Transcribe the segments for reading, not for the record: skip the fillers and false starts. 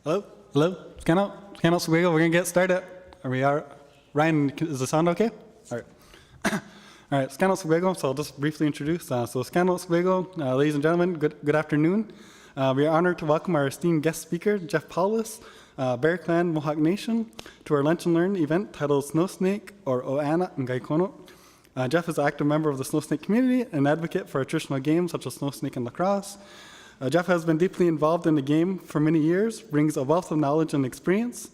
Hello? Hello? Scan out. Scan out Squiggle. We're going to get started. Ryan, is the sound okay? All right. All right, Scan out Squiggle. So I'll just briefly introduce. So Scan out Squiggle, ladies and gentlemen, good afternoon. We are honored to welcome our esteemed guest speaker, Jeff Powless, Bear Clan Mohawk Nation, to our Lunch and Learn event titled Snow Snake or Oana Ngaikono. Jeff is an active member of the Snow Snake community and advocate for traditional games such as Snow Snake and lacrosse. Jeff has been deeply involved in the game for many years, brings a wealth of knowledge and experience.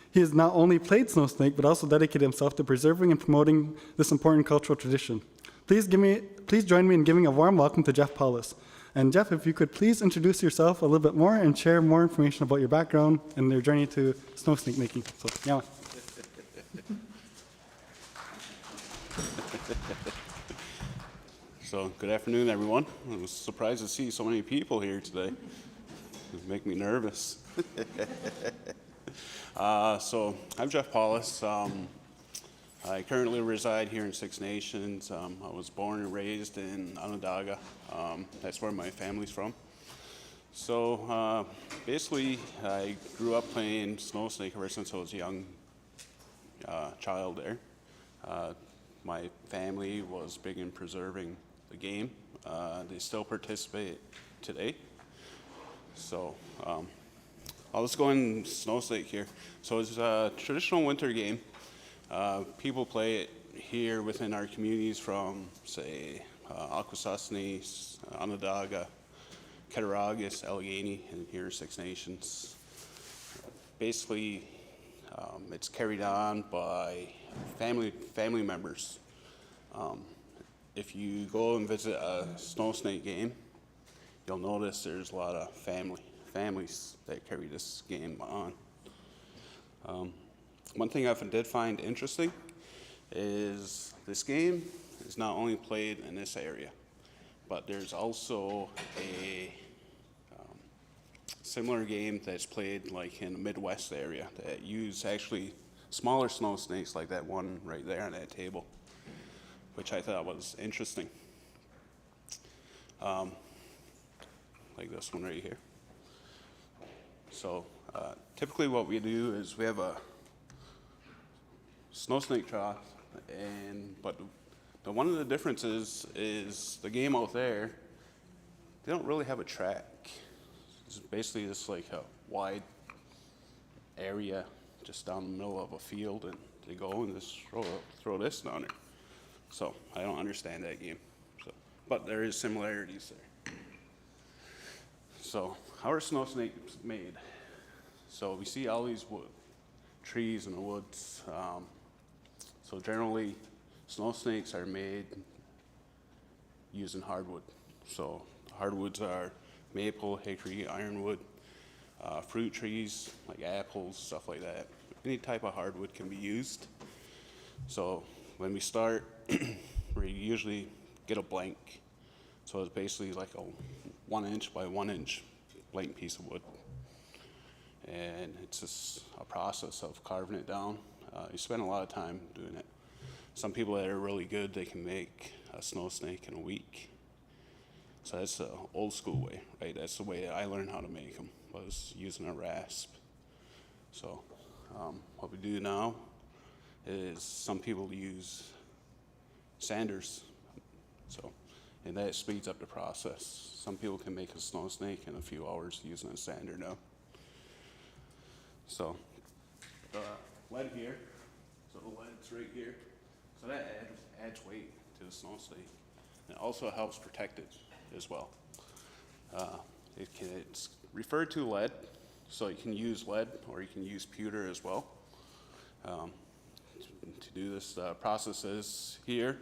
He has not only played Snow Snake, but also dedicated himself to preserving and promoting this important cultural tradition. Please join me in giving a warm welcome to Jeff Powless. And Jeff, if you could please introduce yourself a little bit more and share more information about your background and your journey to snow snake making. So, yeah. So, good afternoon, everyone. I was surprised to see so many people here today. It make me nervous. So, I'm Jeff Powless. I currently reside here in Six Nations. I was born and raised in Onondaga. That's where my family's from. So, basically, I grew up playing Snow Snake ever since I was a young child there. My family was big in preserving the game. They still participate today. So I'll just go in Snow Snake here. So it's a traditional winter game. People play it here within our communities from, say, Akwesasne, Onondaga, Cattaraugus, Allegheny, and here Six Nations. Basically, it's carried on by family members. If you go and visit a Snow Snake game, you'll notice there's a lot of families that carry this game on. One thing I did find interesting is this game is not only played in this area, but there's also a similar game that's played like in the Midwest area that use actually smaller snow snakes like that one right there on that table, which I thought was interesting. Like this one right here. So typically what we do is we have a snow snake trough, but one of the differences is the game out there, they don't really have a track. It's basically just like a wide area just down the middle of a field, and they go and just throw this down there. So I don't understand that game. So, but there is similarities there. So how are snow snakes made? So we see all these trees in the woods. So generally, snow snakes are made using hardwood. So hardwoods are maple, hickory, ironwood, fruit trees like apples, stuff like that. Any type of hardwood can be used. So when we start, we usually get a blank. So it's basically like a 1 inch by 1 inch blank piece of wood. And it's just a process of carving it down. You spend a lot of time doing it. Some people that are really good, they can make a snow snake in a week. So that's the old school way, right? That's the way I learned how to make them, was using a rasp. So what we do now is some people use sanders, and that speeds up the process. Some people can make a snow snake in a few hours using a sander now. So lead here, so the lead's right here. So that adds weight to the snow snake. It also helps protect it as well. It's referred to lead, so you can use lead or you can use pewter as well. To do this processes here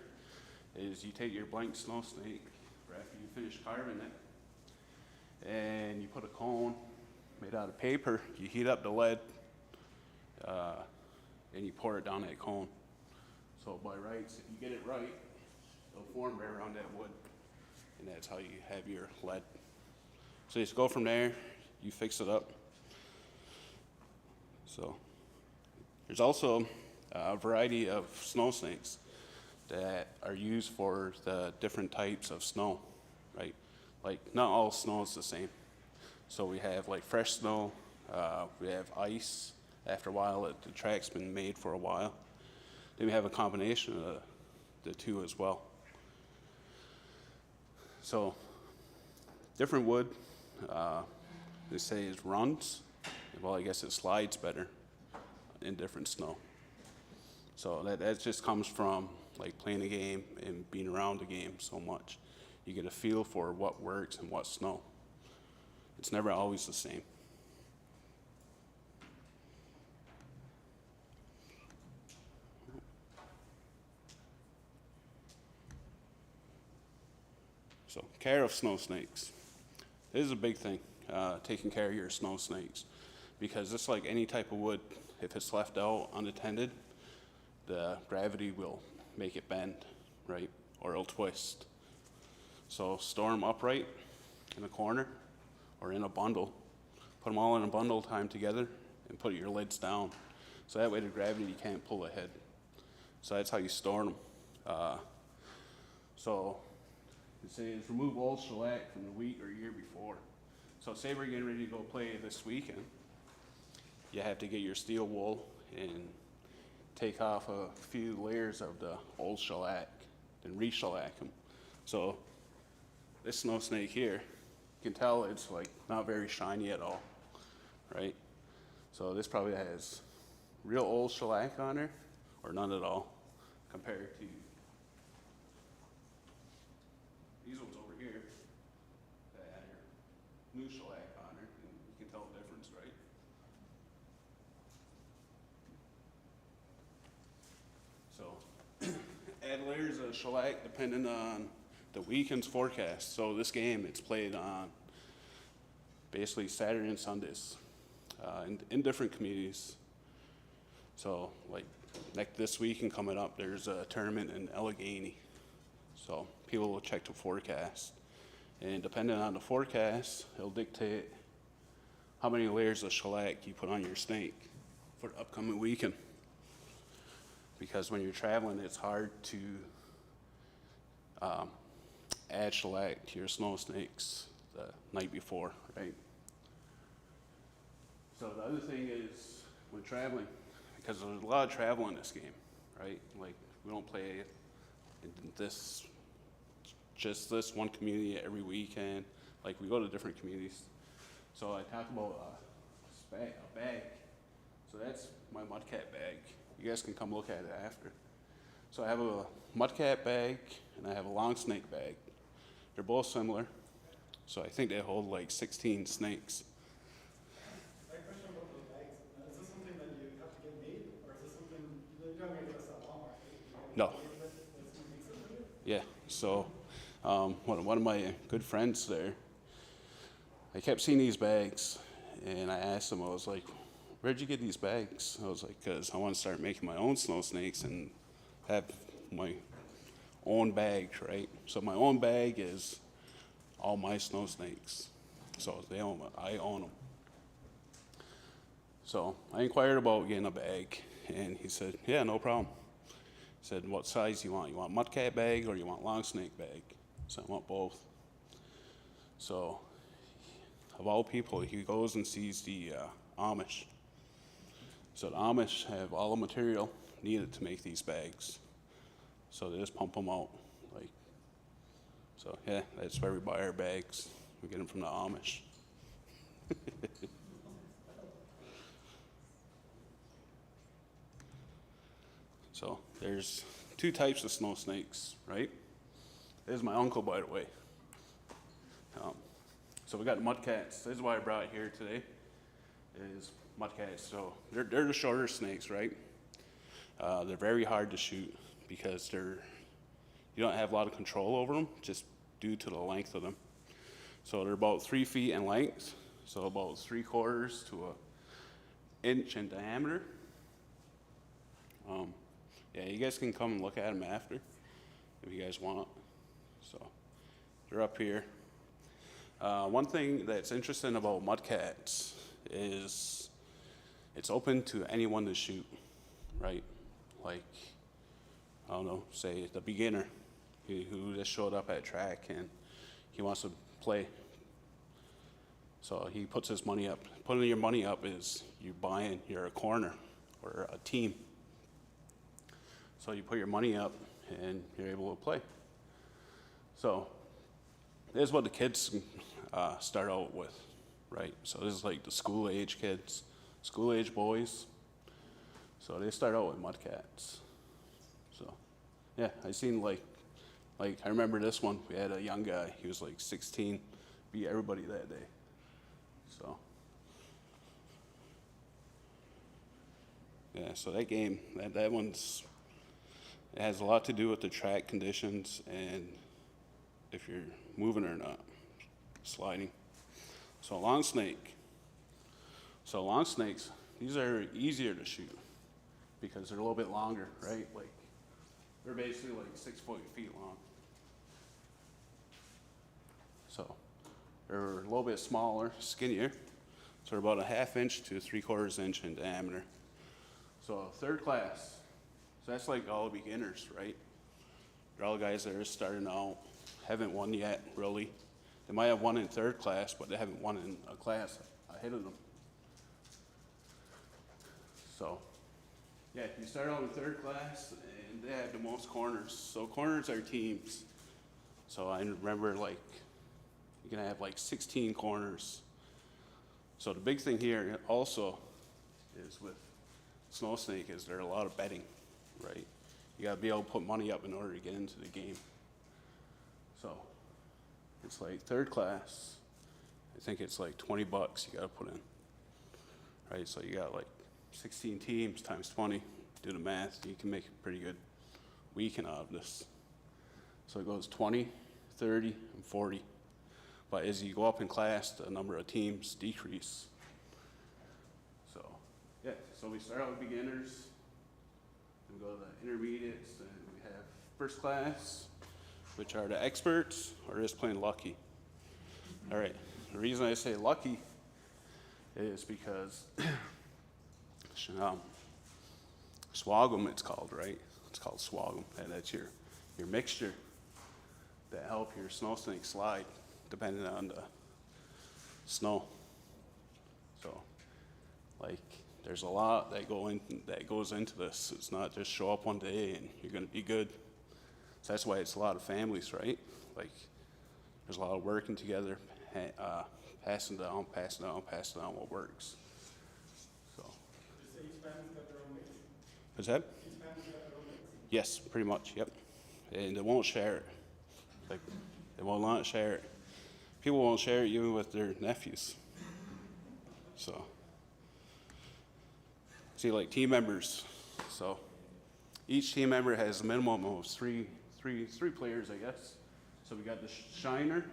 is you take your blank snow snake after you finish carving it, and you put a cone made out of paper. You heat up the lead, and you pour it down that cone. So by rights, if you get it right, it'll form right around that wood, and that's how you have your lead. So you just go from there, you fix it up. So there's also a variety of snow snakes that are used for the different types of snow, right? Like not all snow is the same. So we have like fresh snow, We have ice. After a while, the track's been made for a while. Then we have a combination of the two as well. So, different wood, they say is runs. Well, I guess it slides better in different snow. So that just comes from like playing the game and being around the game so much. You get a feel for what works and what snow. It's never always the same. So, care of snow snakes. This is a big thing, taking care of your snow snakes. Because just like any type of wood, if it's left out unattended, the gravity will make it bend, right? Or it'll twist. So store them upright in a corner or in a bundle. Put them all in a bundle, tie them together, and put your lids down. So that way the gravity can't pull ahead. So that's how you store them. So it says remove old shellac from the week or year before. So say we're getting ready to go play this weekend. You have to get your steel wool and take off a few layers of the old shellac, then re-shellac them. So this snow snake here, you can tell it's like not very shiny at all, right? So this probably has real old shellac on her, or none at all, compared to these ones over here that had her new shellac on her, and you can tell the difference, right? So add layers of shellac depending on the weekend's forecast. So this game, it's played on basically Saturday and Sundays in different communities. So like this weekend coming up, there's a tournament in Allegheny. So people will check the forecast. And depending on the forecast, it'll dictate how many layers of shellac you put on your snake for the upcoming weekend. Because when you're traveling, it's hard to add shellac to your snow snakes the night before, right? So the other thing is when traveling, because there's a lot of travel in this game, right? Like we don't play in just this one community every weekend. Like we go to different communities. So I talked about a bag. So that's my mudcat bag. You guys can come look at it after. So I have a mudcat bag and I have a long snake bag. They're both similar. So I think they hold like 16 snakes. I have a question about those bags. Is this something that you have to get made, or is this something you don't get this at Walmart? No. Yeah. So one of my good friends there, I kept seeing these bags, and I asked him. I was like, "Where'd you get these bags?" I was like, "Cause I want to start making my own snow snakes and have my own bag, right?" So my own bag is all my snow snakes. So I own them. So I inquired about getting a bag, and he said, "Yeah, no problem." He said, "What size you want? You want mudcat bag or you want long snake bag?" So I want both. So of all people, he goes and sees the Amish. So the Amish have all the material needed to make these bags. So they just pump them out. So yeah, that's where we buy our bags. We get them from the Amish. So there's two types of snow snakes, right? This is my uncle, by the way. So we got mudcats. This is why I brought it here today, is mudcats. So they're the shorter snakes, right? They're very hard to shoot because you don't have a lot of control over them, just due to the length of them. So they're about 3 feet in length, so about 3/4 to an inch in diameter. Yeah, you guys can come and look at them after, if you guys want. So they're up here. One thing that's interesting about mudcats is it's open to anyone to shoot, right? Like, I don't know, say the beginner who just showed up at track and he wants to play. So he puts his money up. Putting your money up is you buying your a corner or a team. So you put your money up and you're able to play. So this is what the kids start out with, right? So this is like the school age kids, school age boys. So they start out with mudcats. So yeah, I seen like I remember this one. We had a young guy. He was like 16, beat everybody that day. So yeah, so that game, that one's, it has a lot to do with the track conditions and if you're moving or not, sliding. So long snake. So long snakes, these are easier to shoot because they're a little bit longer, right? Like they're basically like 6 feet long. So they're a little bit smaller, skinnier. So they're about a 1/2 inch to 3/4 inch in diameter. So third class. So that's like all beginners, right? They're all guys that are starting out, haven't won yet, really. They might have won in third class, but they haven't won in a class ahead of them. So, yeah, you start out in third class, and they have the most corners. So corners are teams. So I remember, like, you're gonna have like 16 corners. So the big thing here also is with snow snake is there are a lot of betting, right? You gotta be able to put money up in order to get into the game. So it's like third class, I think it's like $20 you gotta put in, right? So you got like 16 teams times 20, do the math, you can make a pretty good weekend out of this. So it goes 20, 30, and 40. But as you go up in class, the number of teams decrease. So, yeah, so we start out with beginners, then we go to the intermediates, then we have first class, which are the experts, or just plain lucky. All right, the reason I say lucky is because swagum it's called, right? It's called swagum, and that's your mixture that help your snow snake slide depending on the snow. So, like, there's a lot that goes into this. It's not just show up one day and you're gonna be good. So that's why it's a lot of families, right? Like, there's a lot of working together, passing down what works. So. Each family's got their own mix? What's that? Each family's got their own mix? Yes, pretty much, yep. And they won't share it. Like, they will not share it. People won't share it even with their nephews. So, see, like team members. So, each team member has a minimum of three players, I guess. So we got the shiner.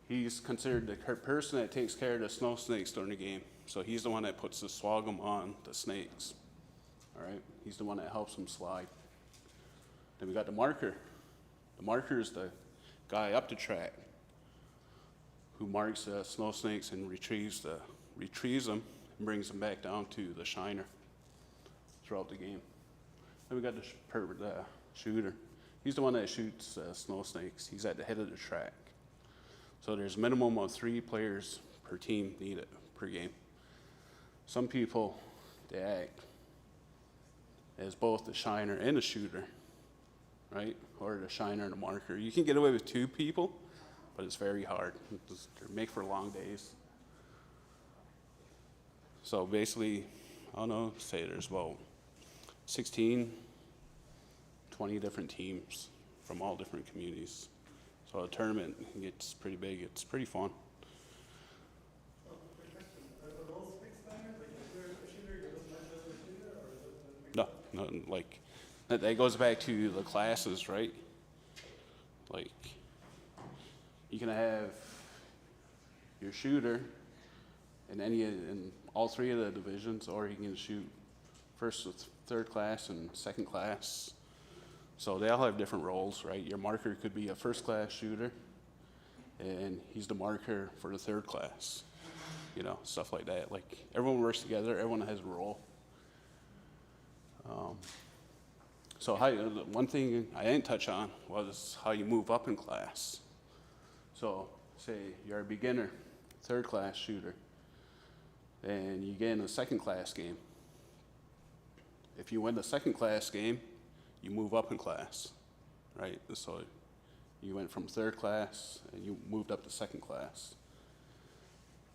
He's considered the person that takes care of the snow snakes during the game. So he's the one that puts the swagum on the snakes. All right, he's the one that helps them slide. Then we got the marker. The marker is the guy up the track who marks the snow snakes and retrieves them and brings them back down to the shiner throughout the game. Then we got the shooter. He's the one that shoots snow snakes. He's at the head of the track. So there's a minimum of 3 players per team needed per game. Some people, they act as both the shiner and the shooter, right? Or the shiner and the marker. You can get away with 2 people, but it's very hard. They make for long days. So basically, I don't know, say there's about 16, 20 different teams from all different communities. So a tournament gets pretty big. It's pretty fun. Quick question. Are those fixed standards? Like if you're a shooter, you're just meant as a shooter, or is it? No, like, that goes back to the classes, right? Like, you can have your shooter in all 3 of the divisions, or you can shoot first, third class, and second class. So they all have different roles, right? Your marker could be a first class shooter, and he's the marker for the third class. You know, stuff like that. Like, everyone works together, everyone has a role. So one thing I didn't touch on was how you move up in class. So say you're a beginner, third class shooter. And you get in a second class game. If you win the second class game, you move up in class, right? So you went from third class and you moved up to second class.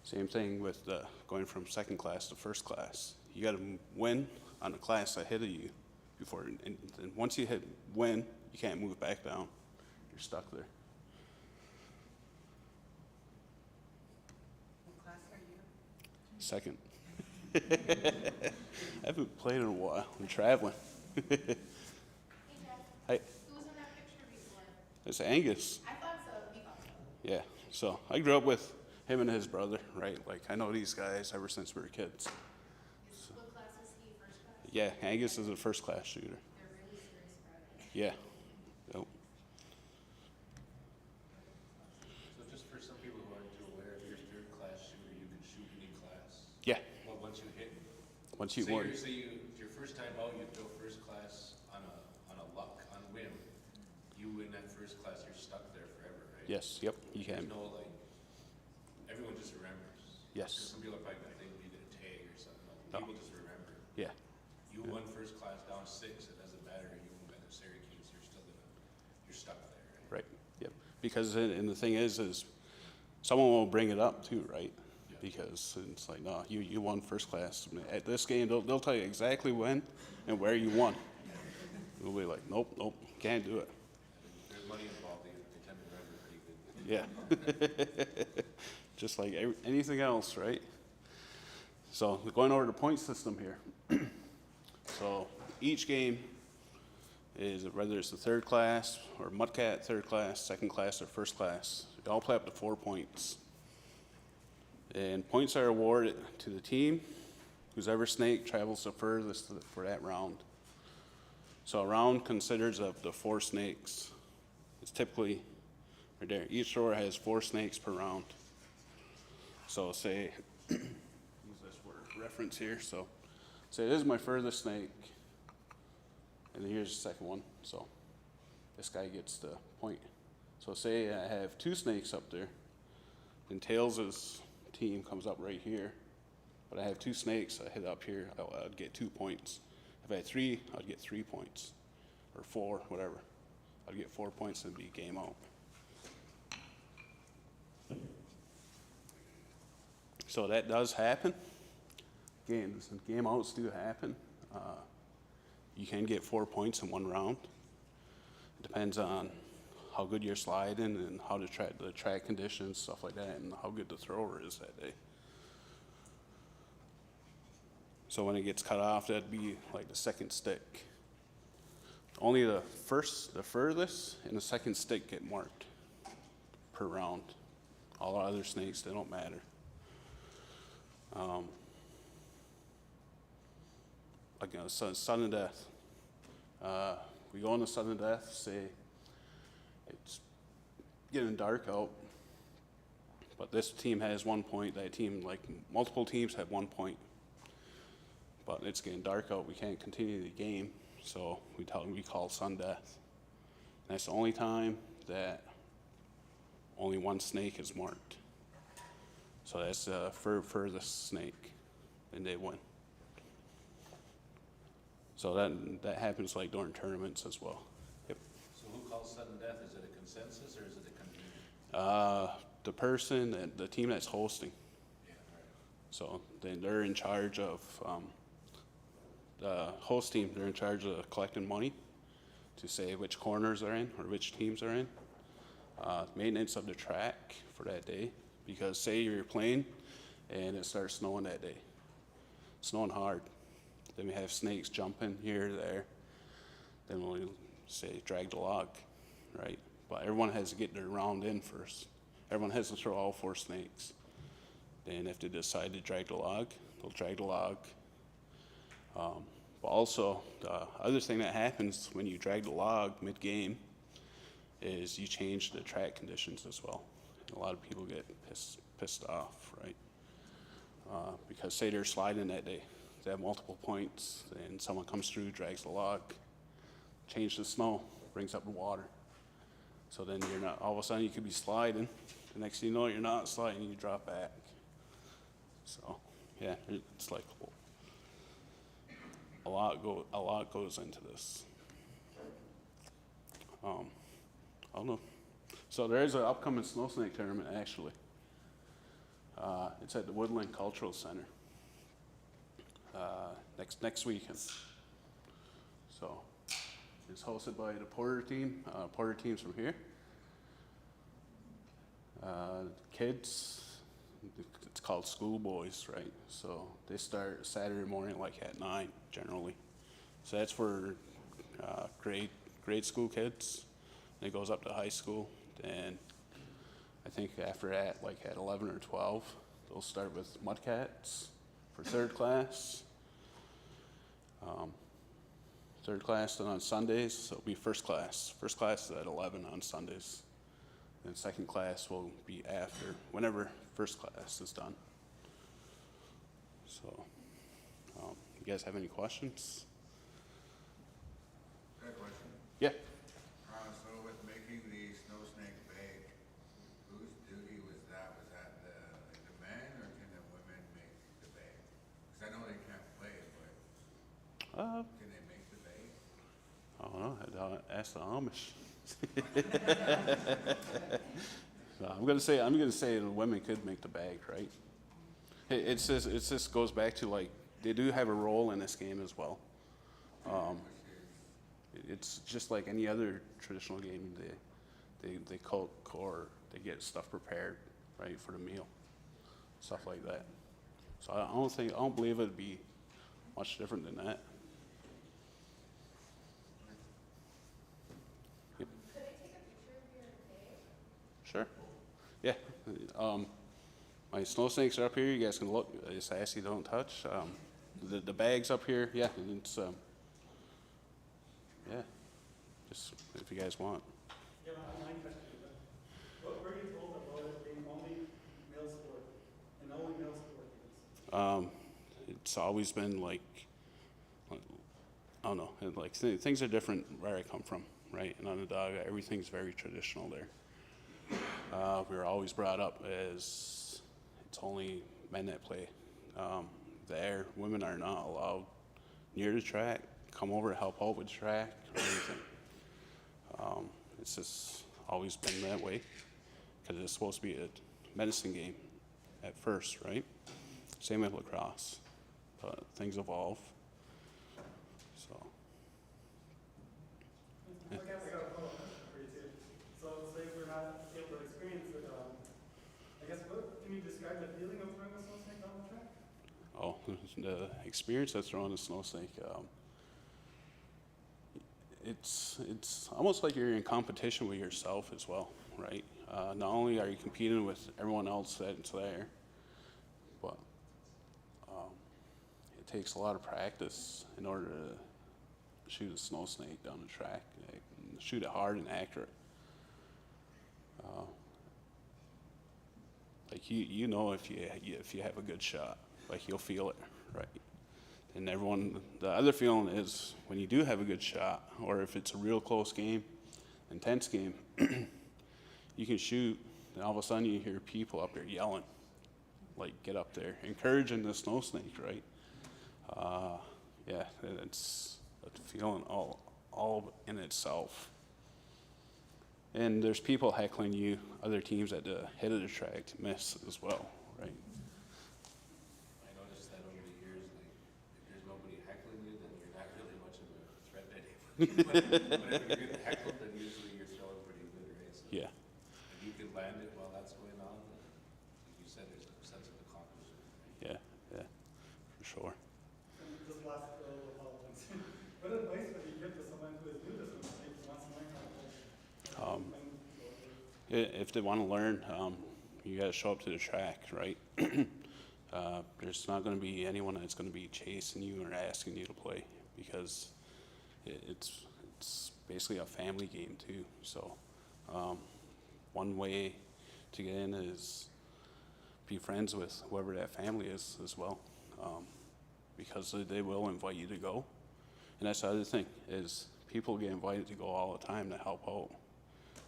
Same thing with going from second class to first class. You got to win on the class ahead of you before, and once you hit win, you can't move back down. You're stuck there. What class are you? Second. I haven't played in a while. I'm traveling. Hey Jeff, Hey, who was in that picture before? it's Angus. I thought so, we thought so. Yeah. So I grew up with him and his brother, right? Like I know these guys ever since we were kids. What class is he, first class? Yeah, Angus is a first class shooter. They're really serious about it. Yeah. Yep. So just for some people who aren't too aware, if you're a third class shooter, you can shoot any class. Yeah. Well, once you hit. Once you Say won. your first time out, you throw first class on a luck, on whim. You win that first class, you're stuck there forever, right? Yes. Yep. You There's can. no like, everyone just remembers. Yes. 'Cause some people are probably gonna think you did a tag or something. No. People just remember. Yeah. You won first class down 6, it doesn't matter. You won by the Syracuse, you're stuck there, right? Right. Yep. Because and the thing is someone will bring it up too, right? Yeah. Because it's like, no, you won first class at this game. They'll tell you exactly when and where you won. We'll be like, nope, can't do it. There's money involved, they tend to remember pretty good. Yeah. Just like anything else, right? So going over the point system here. So each game is whether it's the third class or Mudcat third class, second class, or first class. They all play up to 4 points. And points are awarded to the team whose ever snake travels the furthest for that round. So a round considers of the 4 snakes. It's typically right there. Each thrower has 4 snakes per round. So say, use this for reference here. So say this is my furthest snake, and here's the second one. So this guy gets the point. So say I have 2 snakes up there, and Tails' team comes up right here, but I have 2 snakes. I hit up here, I'd get 2 points. If I had 3, I'd get 3 points, or 4, whatever. I'd get 4 points and it'd be game out. So that does happen. Games and game outs do happen. You can get 4 points in one round. It depends on how good you're sliding and how the track conditions, stuff like that, and how good the thrower is that day. So when it gets cut off, that'd be like the second stick. Only the furthest, and the second stick get marked per round. All our other snakes, they don't matter. Like sudden death. We go into sudden death, say it's getting dark out, but this team has 1 point, that team, like multiple teams have 1 point. But it's getting dark out, we can't continue the game, so we call sun death. That's the only time that only 1 snake is marked. So that's the furthest snake, and they win. So that happens like during tournaments as well. Yep. So who calls sudden death? Is it a consensus or is it a convening? The person, the team that's hosting. Yeah, all right. So then they're in charge of, the host team, they're in charge of collecting money to say which corners are in or which teams are in. Maintenance of the track for that day, because say you're playing and it starts snowing that day. Snowing hard. Then we have snakes jumping here, there. Then we'll say drag the log, right? But everyone has to get their round in first. Everyone has to throw all 4 snakes. Then if they decide to drag the log, they'll drag the log. But also, the other thing that happens when you drag the log mid-game is you change the track conditions as well. And a lot of people get pissed off, right? Because say they're sliding that day, they have multiple points, and someone comes through, drags the log, change the snow, brings up the water. So then you're not, all of a sudden you could be sliding, the next thing you know you're not sliding, you drop back. So, yeah, it's like a lot goes into this. I don't know. So there is an upcoming snow snake tournament actually. It's at the Woodland Cultural Center next weekend. So it's hosted by the Porter team. Porter team's from here. Kids, it's called schoolboys, right? So they start Saturday morning like at 9 generally. So that's for grade school kids. And it goes up to high school. And I think after that, like at 11 or 12, they'll start with Mudcats for third class. Third class then on Sundays, so it'll be first class. First class is at 11 on Sundays. And second class will be after, whenever first class is done. So, you guys have any questions? Got a question. Yeah. So with making the snow snake bag, whose duty was that? Was that the men or can the women make the bag? Because I know they can't play it, but can they make the bag? I don't know. I'd ask the Amish. So I'm gonna say the women could make the bag, right? It just goes back to like they do have a role in this game as well. It's just like any other traditional game. They cook or they get stuff prepared, right, for the meal, stuff like that. So I don't believe it'd be much different than that. Yep. Could I take a picture of your bag? Sure. Yeah. My snow snakes are up here. You guys can look. I just ask you don't touch. The bag's up here. Yeah, and it's yeah. Just if you guys want. Yeah, my question is, what were you told about it being only male sport and only male sport games? It's always been like I don't know. Like things are different where I come from, right? And on the dog, everything's very traditional there. We were always brought up as it's only men that play there. Women are not allowed near the track, come over to help out with the track or anything. It's just always been that way because it's supposed to be a medicine game at first, right? Same with lacrosse, but things evolve. So. I guess I got a follow-up question for you too. So say we're not able to experience it, I guess what can you describe the feeling of throwing a snow snake down the track? Oh, the experience of throwing a snow snake. It's almost like you're in competition with yourself as well, right? Not only are you competing with everyone else that's there, but it takes a lot of practice in order to shoot a snow snake down the track, and shoot it hard and accurate. Like you know if you have a good shot, like you'll feel it, right? And the other feeling is when you do have a good shot, or if it's a real close game, intense game, you can shoot, and all of a sudden you hear people up there yelling, like get up there, encouraging the snow snake, right? Yeah, it's a feeling all in itself. And there's people heckling you, other teams at the head of the track to miss as well, right? I noticed that over the years, like, if there's nobody heckling you, then you're not really much of a threat to anybody. But if you get heckled, then usually you're throwing pretty good, right? So Yeah, if you can land it while that's going on, then, like you said, there's a sense of accomplishment. yeah, for sure. And just last little follow-up things. What advice would you give to someone who is new to snow snake and wants to learn how to play? If they want to learn, you got to show up to the track, right? There's not going to be anyone that's going to be chasing you or asking you to play because it's basically a family game too. So one way to get in is be friends with whoever that family is as well, because they will invite you to go. And that's the other thing is people get invited to go all the time to help out.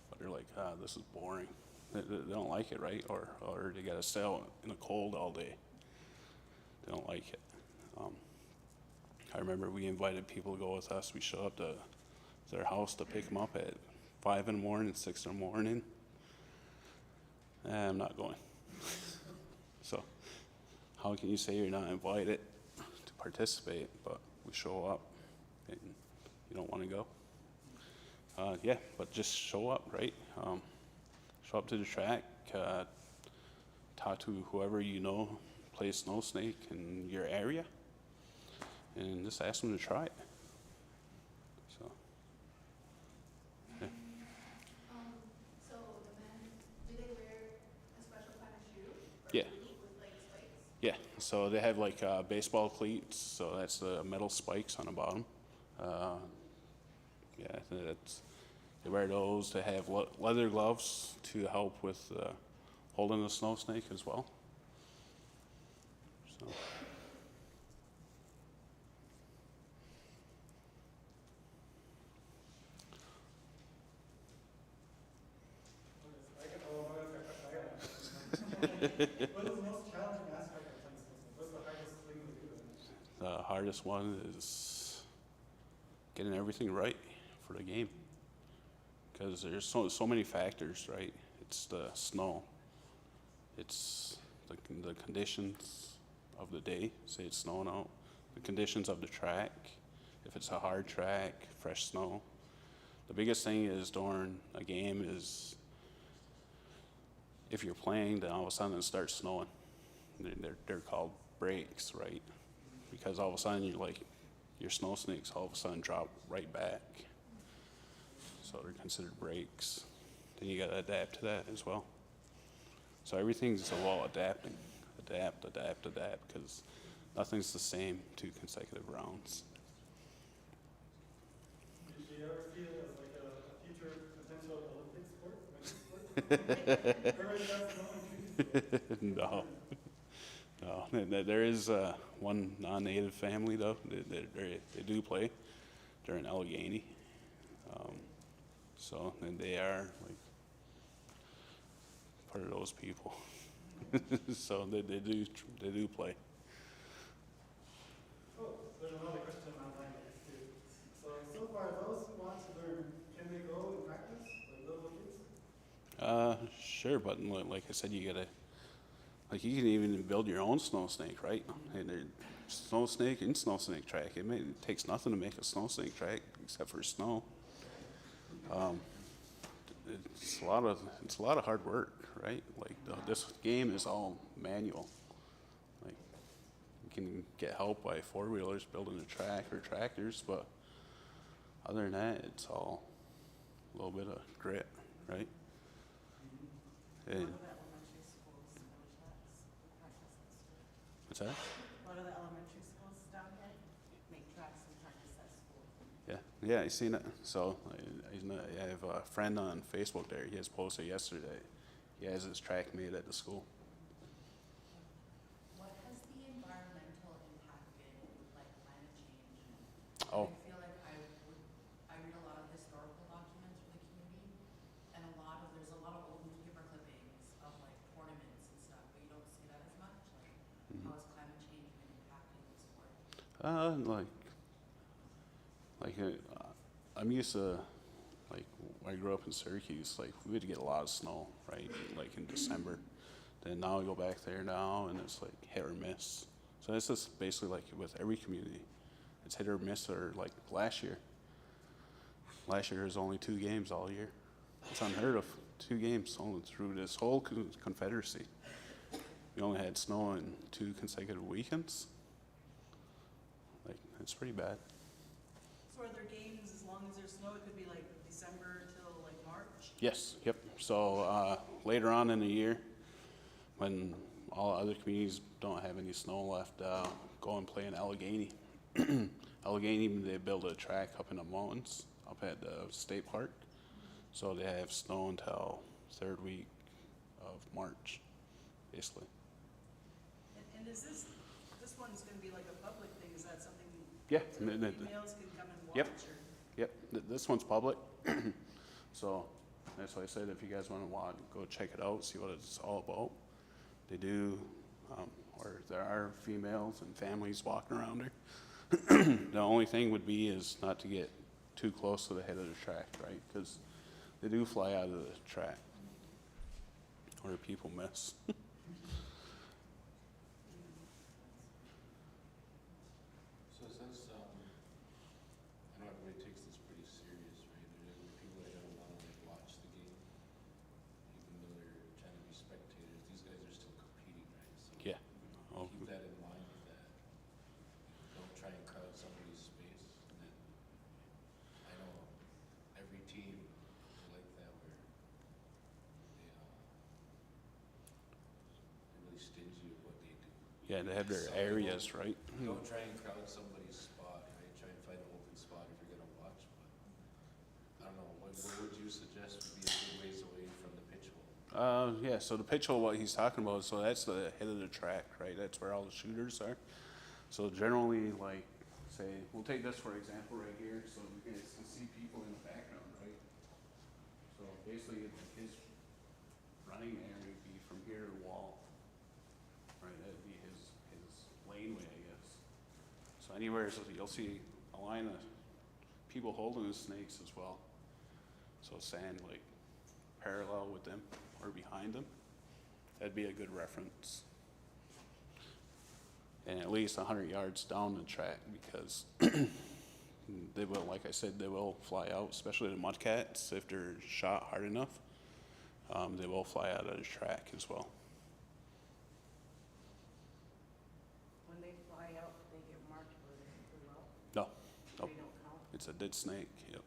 But they're like, this is boring. They don't like it, right? Or they got to stay out in the cold all day. they don't like it. I remember we invited people to go with us. We showed up to their house to pick them up at 5 in the morning, 6 in the morning. I'm not going. So how can you say you're not invited to participate, but we show up and you don't want to go? Yeah, but just show up, right? Show up to the track, talk to whoever you know plays snow snake in your area, and just ask them to try it. So, yeah. So the men, do they wear a special kind of shoe? Or Yeah. boot with like spikes? Yeah, so they have like baseball cleats, so that's the metal spikes on the bottom. Yeah, they wear those. They have leather gloves to help with holding the snow snake as well. So. I can, oh, what else I got? What is the most challenging aspect of playing snow snake? What's the hardest thing to do? The hardest one is getting everything right for the game, because there's so many factors, right? It's the snow, it's the conditions of the day. Say it's snowing out, the conditions of the track. If it's a hard track, fresh snow. The biggest thing is during a game is if you're playing, then all of a sudden it starts snowing. They're called breaks, right? Because all of a sudden your snow snakes all of a sudden drop right back. So they're considered breaks. Then you gotta adapt to that as well. So everything's about adapting. Adapt, because nothing's the same 2 consecutive rounds. Do you ever see it as like a future potential Olympic sport? Everybody does snow and trees. No. There is one non-native family though. They do play. They're in Allegheny. So and they are like part of those people. So they do play. Oh, there's another question online here too. So far, those who want to learn, can they go and practice, like little kids? Sure, but like I said, you gotta, like you can even build your own snow snake, right? And snow snake and snow snake track. It takes nothing to make a snow snake track except for snow. It's a lot of hard work, right? Like this game is all manual. Like you can get help by 4-wheelers building a track or tractors, but other than that, it's all a little bit of grit, right? And what's that? A lot of the elementary schools down here make tracks and practice at school. Yeah, I seen it. So I have a friend on Facebook there. He has posted yesterday. He has his track made at the school. What has the environmental impact been with like climate change? Oh. I feel like I read a lot of historical documents for the community, and there's a lot of old newspaper clippings of like tournaments and stuff, but you don't see that as much. Like, how has climate change been impacting the sport? I'm used to, like, when I grew up in Syracuse, like, we would get a lot of snow, right, like in December. Then now we go back there now, and it's like hit or miss. So it's just basically like with every community. It's hit or miss, or like last year. Last year was only 2 games all year. It's unheard of, 2 games only through this whole confederacy. We only had snow in 2 consecutive weekends. Like, it's pretty bad. So are there games as long as there's snow? It could be like December till like March? Yes, yep. So later on in the year, when all other communities don't have any snow left, go and play in Allegheny. Allegheny, they build a track up in the mountains, up at the state park. So they have snow until 3rd week of March, basically. And is this one's gonna be like a public thing? Is that something Yeah. females can come and watch? Yep. Or? Yep, this one's public. So that's why I said if you guys want to watch, go check it out, see what it's all about. They do or there are females and families walking around her. The only thing would be is not to get too close to the head of the track, right? Because they do fly out of the track, or people miss. So since, I know everybody takes this pretty serious, right? There's people that don't wanna like watch the game, even though they're trying to be spectators. These guys are still competing, right? So Yeah. Oh, keep that in mind, that don't try and crowd somebody's space. And then, I know every team is like that where they're really stingy with what they do. yeah, they have their areas, right? Don't try and crowd somebody's spot, right? Try and find an open spot if you're gonna watch, but I don't know, what would you suggest would be a good ways away from the pitch hole? Yeah, so the pitch hole, what he's talking about, so that's the head of the track, right? That's where all the shooters are. So generally, like, say, we'll take this for example right here, so you guys can see people in the background, right? So basically, his running area would be from here to the wall, right? That'd be his laneway, I guess. So anywhere, so you'll see a line of people holding the snakes as well. So stand like parallel with them or behind them. That'd be a good reference. And at least 100 yards down the track, because they will, like I said, they will fly out, especially the mudcats, if they're shot hard enough. They will fly out of the track as well. When they fly out, they get marked where they flew out, No, nope, they don't count. it's a dead snake, yep.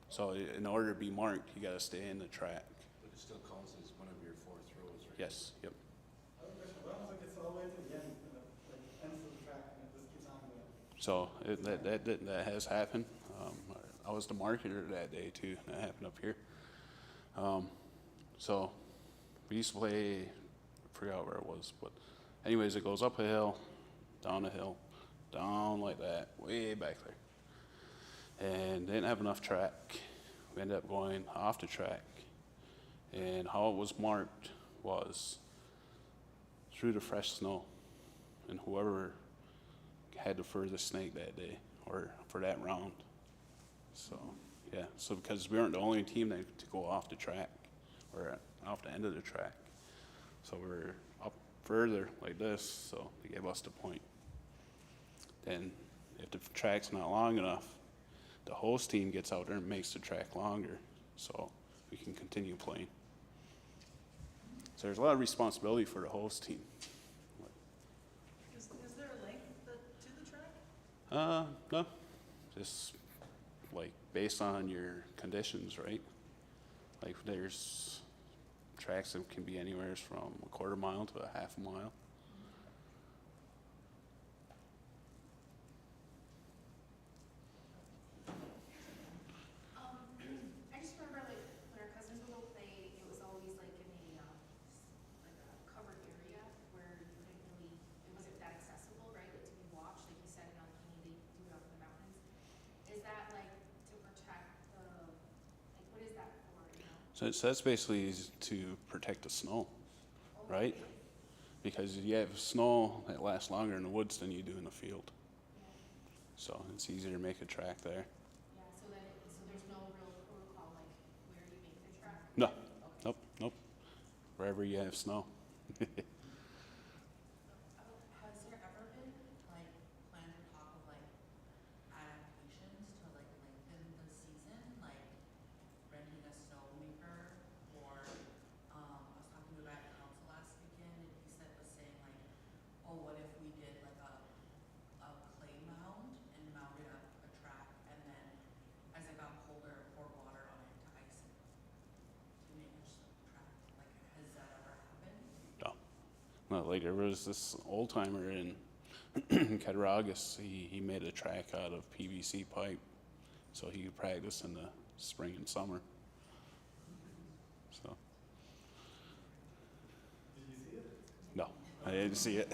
So in order to be marked, you gotta stay in the track. But it still counts as one of your 4 throws, right? Yes, yep. I have a question. What happens if it gets all the way to the end, like ends of the track, and it just keeps on going? So that has happened. I was the marketer that day too. That happened up here. So we used to play, I forgot where it was, but anyways, it goes up a hill, down a hill, down like that, way back there. And they didn't have enough track. We ended up going off the track. And how it was marked was through the fresh snow. And whoever had the furthest snake that day, or for that round. So, yeah, so because we weren't the only team that to go off the track, or off the end of the track. So we were up further like this, so they gave us the point. Then, if the track's not long enough, the host team gets out there and makes the track longer, so we can continue playing. So there's a lot of responsibility for the host team. Is there a length to the track? No, just like based on your conditions, right? Like there's tracks that can be anywhere from a quarter mile to a half a mile. I just remember like when our cousins would go play, it was always like in like a covered area where you couldn't really, it wasn't that accessible, right? Like to be watched, like you said, in Alpine, they do it up in the mountains. Is that like to protect like what is that for, you know? So that's basically to protect the snow, right? Because you have snow that lasts longer in the woods than you do in the field. So it's easier to make a track there. Yeah, so there's no real protocol like where you make the track? No, nope. Wherever you have snow. Has there ever been like planned or talk of like adaptations to like lengthen the season, like renting a snowmaker, or I was talking to a guy at council last weekend and he was saying like, oh, what if we did like a clay mound and mounted up a track, and then as it got colder, pour water on it to ice it to manage the track. Like, has that ever happened? No. No, like there was this old timer in Cattaraugus. He made a track out of PVC pipe, so he could practice in the spring and summer. So. Did you see it? No, I didn't see it.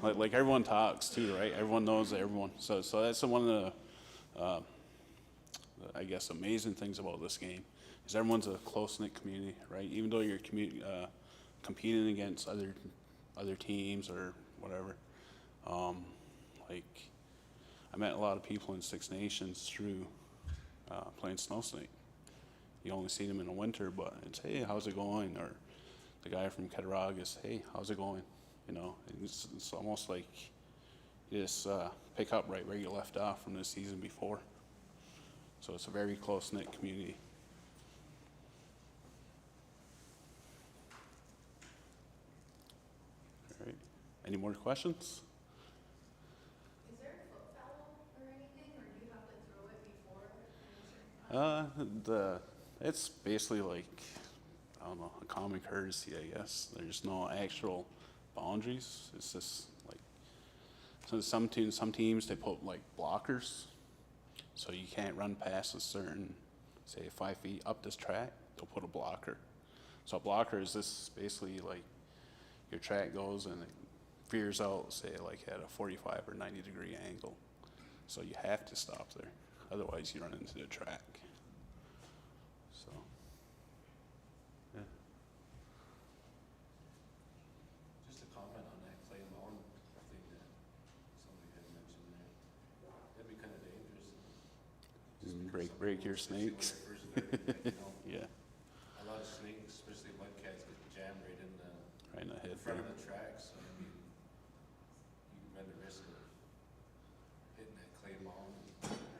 like everyone talks too, right? Everyone knows everyone. So that's one of the, I guess, amazing things about this game is everyone's a close knit community, right? Even though you're competing against other other teams or whatever. Like I met a lot of people in Six Nations through playing snow snake. You only see them in the winter, but it's, hey, how's it going? Or the guy from Cattaraugus, hey, how's it going? You know, it's almost like you just pick up right where you left off from the season before. So it's a very close-knit community. All right. Any more questions? Is there a foot foul or anything, or do you have to throw it before any certain time? It's basically like, I don't know, a common courtesy, I guess. There's no actual boundaries. It's just like, so some teams they put like blockers, so you can't run past a certain, say 5 feet up this track. They'll put a blocker. So a blocker is this basically like your track goes and it veers out, say like at a 45 or 90-degree angle. So you have to stop there, otherwise you run into the track. So, yeah. Just a comment on that clay mound thing that somebody had mentioned there. That'd be kind of dangerous. Break your snakes. Yeah, A lot of snakes, especially mudcats, get jammed right in right in the head the front there. of the tracks. So I mean, you can run the risk of hitting that clay mound.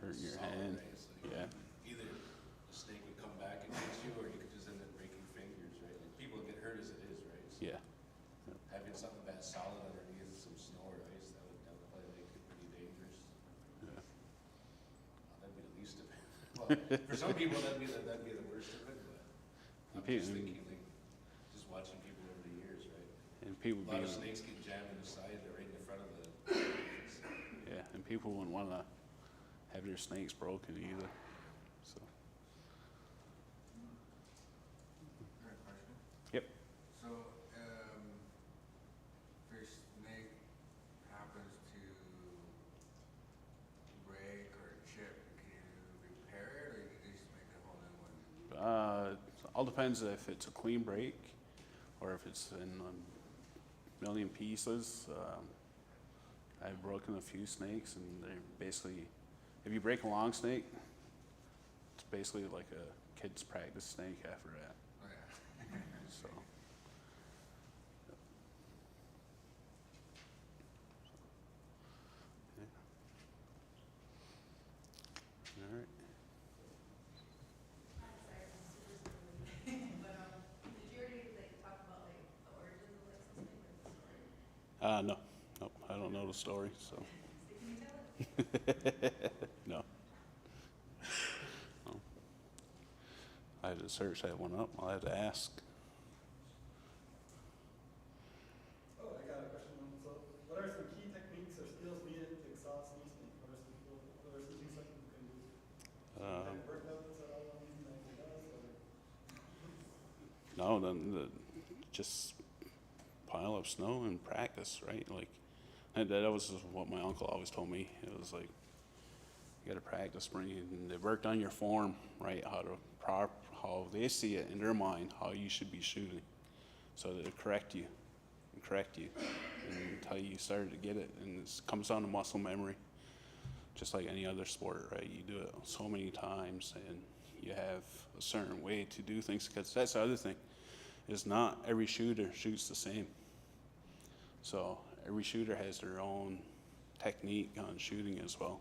Hurt your solid, hand. right? So Yeah, either the snake would come back and hit you, or you could just end up breaking fingers, right? Like people get hurt as it is, right? So yeah, having something that solid underneath some snow or ice, that would probably make it pretty dangerous. yeah. That'd be the least of it. Well, for some people, that'd be the worst of it, but I'm just thinking, like, just watching people over the years, right? And people A lot of being, snakes get jammed in the side or right in the front of the. yeah, and people wouldn't want to have their snakes broken either. So, Got a question? yep. So, if your snake happens to break or chip, can you repair it, or you can just make a whole new one? All depends if it's a clean break or if it's in a million pieces. I've broken a few snakes, and they're basically, if you break a long snake, it's basically like a kid's practice snake after that. Oh, yeah. So. Yeah. All right. Sorry, I'm super silly. But, did you already, like, talk about, like, the origins of, like, something, like, the story? No, nope, I don't know the story, so. So can you tell it? No. No. I had to search that one up. I'll have to ask. Oh, I got a question. So, what are some key techniques or skills needed to exhaust snow snake? What are some things that people can do? Like workouts at all on these like it does, or? No, then just pile up snow and practice, right? Like that was just what my uncle always told me. It was like you got to practice, and they worked on your form, right? How they see it in their mind, how you should be shooting, so that it correct you, until you started to get it, and it comes down to muscle memory, just like any other sport, right? You do it so many times, and you have a certain way to do things. Because that's the other thing, is not every shooter shoots the same. So every shooter has their own technique on shooting as well.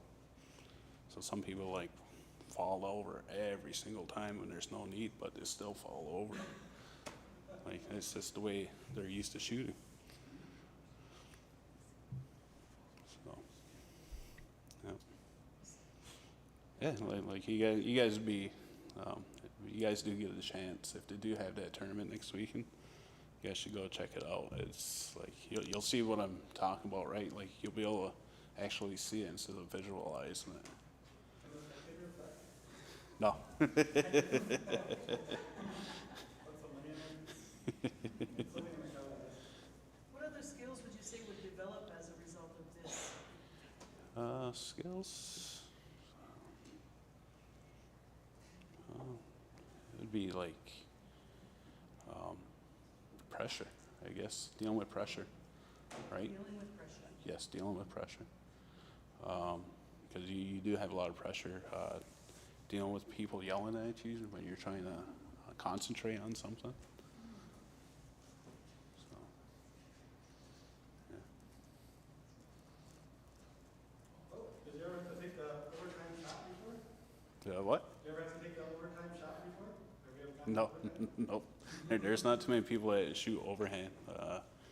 So some people like fall over every single time when there's no need, but they still fall over. Like it's just the way they're used to shooting. So, yeah, like you guys be, you guys do get a chance if they do have that tournament next weekend. You guys should go check it out. It's like you'll see what I'm talking about, right? Like you'll be able to actually see it instead of visualizing it. No. What other skills would you say would develop as a result of this? Skills. It'd be like pressure, I guess, dealing with pressure. right? Dealing with pressure. Yes, dealing with pressure. Because you do have a lot of pressure dealing with people yelling at you when you're trying to concentrate on something. So, yeah. Oh, did you ever have to take the overtime shot before? What? Did you ever have to take the overtime shot before? Have you ever gotten No, overtime? nope. There's not too many people that shoot overhand. Oh,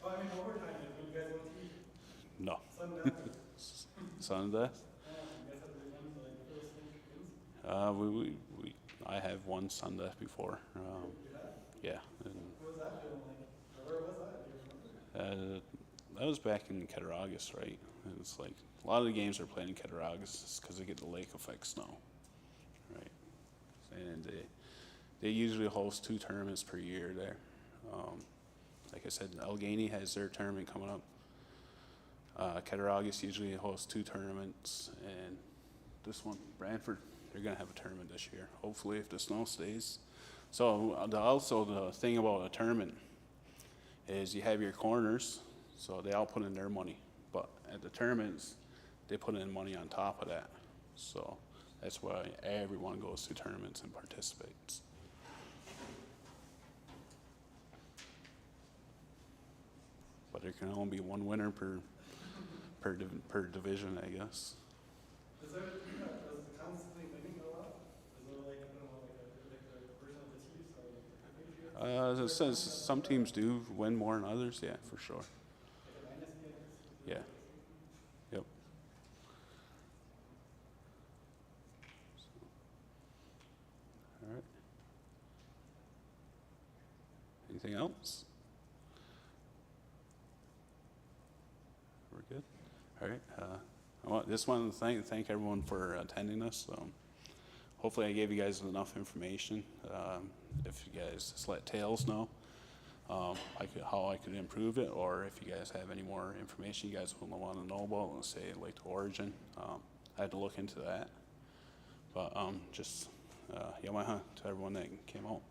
I mean overtime, like when you guys went to eat. No. Sundown. Sunday? Yeah, you guys have to do one to like fill things. I have won Sunday before. You have? Yeah. And, What was that feeling like? Or where was that? Do you remember? that was back in Cattaraugus, right? And it's like a lot of the games are played in Cattaraugus because they get the lake effect snow, right? And they usually host 2 tournaments per year there. Like I said, Allegheny has their tournament coming up. Cattaraugus usually hosts 2 tournaments, and this one, Brantford, they're gonna have a tournament this year. Hopefully, if the snow stays. So also the thing about a tournament is you have your corners, so they all put in their money. But at the tournaments, they put in money on top of that. So that's why everyone goes to tournaments and participates. But there can only be one winner per division, I guess. Is there a team that is constantly winning a lot? Is there like, I don't know, like a version of the Chiefs or like the Patriots? It says some teams do win more than others, yeah, for sure. Like a dynasty, I guess? Yeah. Yep. All right. Anything else? We're good. All right. Just want to thank everyone for attending us. Hopefully, I gave you guys enough information. If you guys just let Tails know how I could improve it, or if you guys have any more information you guys want to know about, let's say like the origin, I had to look into that. But just Yamaha to everyone that came out.